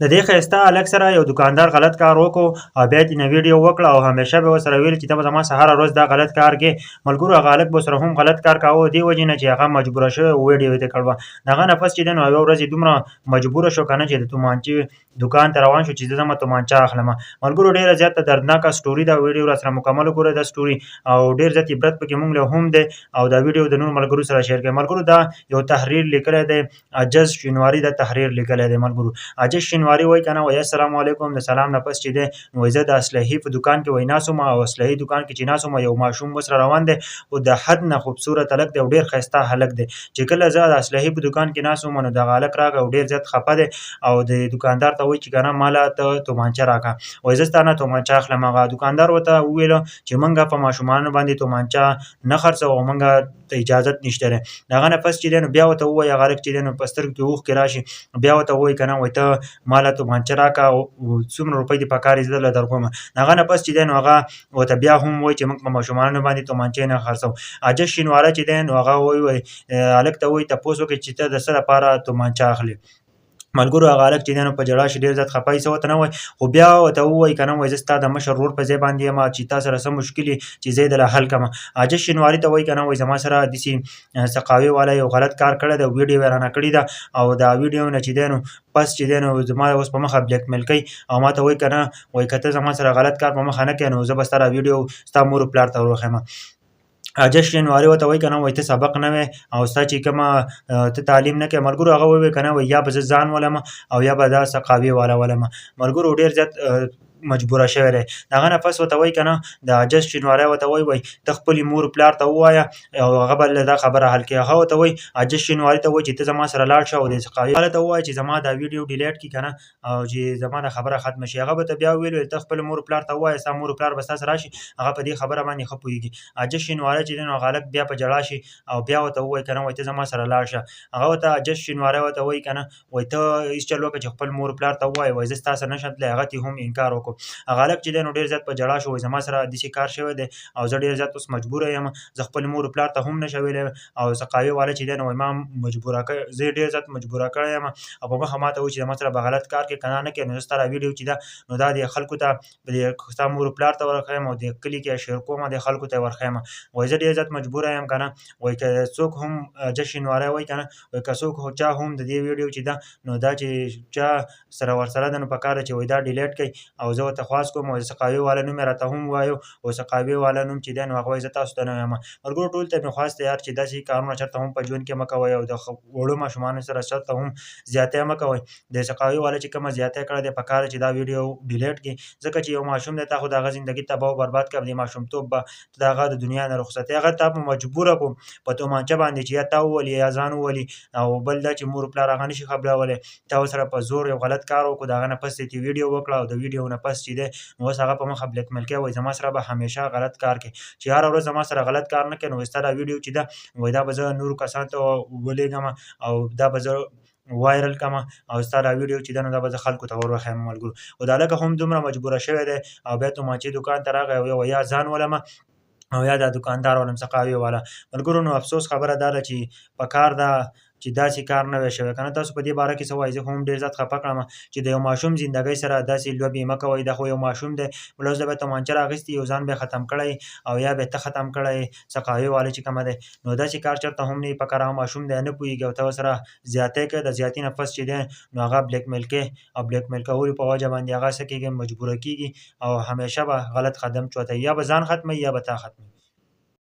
د دې ښایسته هلک سره یو دوکاندار غلط کار وکړو او بیا یې ترېنه ویډیو وکړه او همیشه به یې ورسره ویل چې ته به زما سره هره ورځ دا غلط کار کوې. ملګرو هغه هلک به ورسره هم غلط کار کاوه دې وجې نه چې هغه مجبوره شوی و ویډیو یې ترې کړې وه. د هغه نه پس چې دی نو یوه ورځ یې دومره مجبوره شو که نه چې د تومانچې دوکان ته روان شو چې زه ځمه تومانچه اخلمه. ملګرو ډېره زیاته دردناکه سټوري ده، ویډیو راسره مکمل وګورئ دا سټوري او ډېر زیات عبرت پکې موږ له هم دی او دا ویډیو د نورو ملګرو سره شیر کړئ. ملګرو دا یو تحریر لیکلی دی، عجز شینواري دا تحریر لیکلی دی. ملګرو عجز شینواري وایي که نه وایي السلام علیکم، د سلام نه پس چې دی نو زه د اصلحي په دوکان کې وایي ناست وم او اصلحي دوکان کې چې ناست وم یو ماشوم ورسره روان دی او د حد نه خوبصورت هلک دی او ډېر ښایسته هلک دی. چې کله زه د اصلحي په دوکان کې ناست وم نو دغه هلک راغی او ډېر زیات خفه دی او د دوکاندار ته وایي چې که نه ماله ته تومانچه راکړه. وایي زه ستا نه تومانچه اخلم. هغه دوکاندار ورته وویله چې موږ په ماشومانو باندې تومانچه نه خرڅوو او موږ ته اجازت نشته دی. د هغه نه پس چې دی نو بیا ورته ووایي هغه هلک چې دی نو په سترګو کې اوښکې راشي بیا ورته ووایي که نه وایي ته ماله تومانچه راکړه او څومره روپۍ دې پکار دي زه درله درکومه. د هغه نه پس چې دی نو هغه ورته بیا هم وایي چې موږ په ماشومانو باندې تومانچې نه خرڅوو. عجز شینواره چې دی نو هغه وایي هلک ته وایي تپوس وکړئ چې ته د څه لپاره تومانچه اخلې. ملګرو هغه هلک چې دی نو په ژړا شي ډېر زیات خفه یې څه ورته نه وایي خو بیا ورته ووایي که نه وایي زه ستا د مشر ورور په ځای باندې یم چې تا سره څه مشکل وي چې زه یې درله حل کړمه. عجز شینواري ته وایي که نه وایي زما سره داسې سقاوي والا یو غلط کار کړی دی او ویډیو یې رانه کړې ده او دا ویډیو نه چې دی نو پس چې دی نو زما اوس په مخه بلیک میل کوي او ما ته وایي که نه وایي که ته زما سره غلط کار په مخه نه کوې نو زه به ستا دا ویډیو ستا مور و پلار ته ور وښیم. عجز شینواري ورته وایي که نه وایي ته سبق نه وایې او ستا چې کومه ته تعلیم نه کوې. ملګرو هغه ووایي که نه وایي یا به زه ځان ولمه او یا به دا سقاوي والا ولمه. ملګرو ډېر زیات مجبوره شوی دی. د هغه نه پس ورته وایي که نه د عجز شینواری ورته وایي ته خپلې مور پلار ته ووایه او هغه به دا خبره حل کړي. هغه ورته وایي عجز شینواري ته وایي چې ته زما سره لاړ شه او د سقاوي والا ته ووایه چې زما دا ویډیو ډیلیټ کړي که نه او چې زما دا خبره ختمه شي. هغه به ته بیا ویل ته خپل مور پلار ته ووایه ستا مور پلار به ستا سره راشي هغه په دې خبره باندې ښه پوهېږي. عجز شینواری چې دی نو هغه هلک بیا په ژړا شي او بیا ورته ووایي که نه وایي ته زما سره لاړ شه. هغه ورته عجز شینواری ورته وایي که نه وایي ته هېڅ چل وکړه چې خپل مور پلار ته ووایې وایي زه ستا سره نشم تللی. هغه ته هم انکار وکړو. هغه هلک چې دی نو ډېر زیات په ژړا شو وایي زما سره داسې کار شوی دی او زه ډېر زیات اوس مجبوره یم زه خپل مور پلار ته هم نشم ویلی او سقاوي والا چې دی نو وایي ما مجبوره زه ډېر زیات مجبوره کړی یم او په مخه ما ته وایي چې زما سره به غلط کار کوې که نه کوې نو زه ستا دا ویډیو چې ده نو دا د خلکو ته ستا مور پلار ته ورښیم او د کلي کې شیر کوم د خلکو ته یې ورښیم. وایي زه ډېر زیات مجبوره یم که نه وایي که څوک هم عجز شینواری وایي که نه وایي که څوک چا هم د دې ویډیو چې ده نو دا چې چا سره ورسره ده نو پکار ده چې وایي دا ډیلیټ کړئ او زه ورته خواست کوم او سقاوي والا نوم یې راته هم ووایو او سقاوي والا نوم چې دی نو هغه وایي زه تاسو ته نه وایم. ملګرو ټولو ته مې خواست دی یار چې داسې کارونه چېرته هم په ژوند کې مه کوئ او د وړو ماشومانو سره چېرته هم زیاتی مه کوئ. د سقاوي والا چې کومه زیاتی کړې دی پکار ده چې دا ویډیو ډیلیټ کړي ځکه چې یو ماشوم دی تا خو د هغه زندګي تباه او برباد کړه. د ماشومتوب به ته د هغه د دنیا نه رخصتې هغه تا په مجبوره کړو په تومانچه باندې چې یا تا وولي یا ځان وولي او بل دا چې مور پلار هغه نشي خبرولی تا ورسره په زور یو غلط کار وکړو. د هغه نه پس یې ویډیو وکړه او د ویډیو نه پس چې دی نو اوس هغه په مخه بلیک میل کوي وایي زما سره به همیشه غلط کار کوي چې هره ورځ زما سره غلط کار نه کوي نو ستا دا ویډیو چې ده وایي دا به زه نورو کسانو ته ولېږم او دا به زه وایرل کړمه او ستا دا ویډیو چې ده نو دا به زه خلکو ته ور وښیم. ملګرو او دا هلک هم دومره مجبوره شوی دی او بیا تومانچې دوکان ته راغی او یا ځان ولمه او یا دا دوکاندار ولم سقاوي والا. ملګرو نو افسوس خبره دا ده چې پکار ده چې داسې کار نه وی شوی که نه. تاسو په دې باره کې څه وایئ؟ زه خو هم ډېر زیات خفه کړم چې د یو ماشوم زندګۍ سره داسې لوبې مه کوئ. دا خو یو ماشوم دی بله اوس ده به یې تومانچه راغوستې یو ځان به یې ختم کړی او یا به یې ته ختم کړی سقاوي والا چې کومه دی نو داسې کار چېرته هم نه وي پکار. هغه ماشوم دی نه پوهېږي او ته ورسره زیاتی کوې د زیاتي نه پس چې دی نو هغه بلیک میل کوې او بلیک میل کولو په وجه باندې هغه څه کېږي مجبوره کېږي او همیشه به غلط قدم چوتوي یا به ځان ختموي یا به تا ختموي.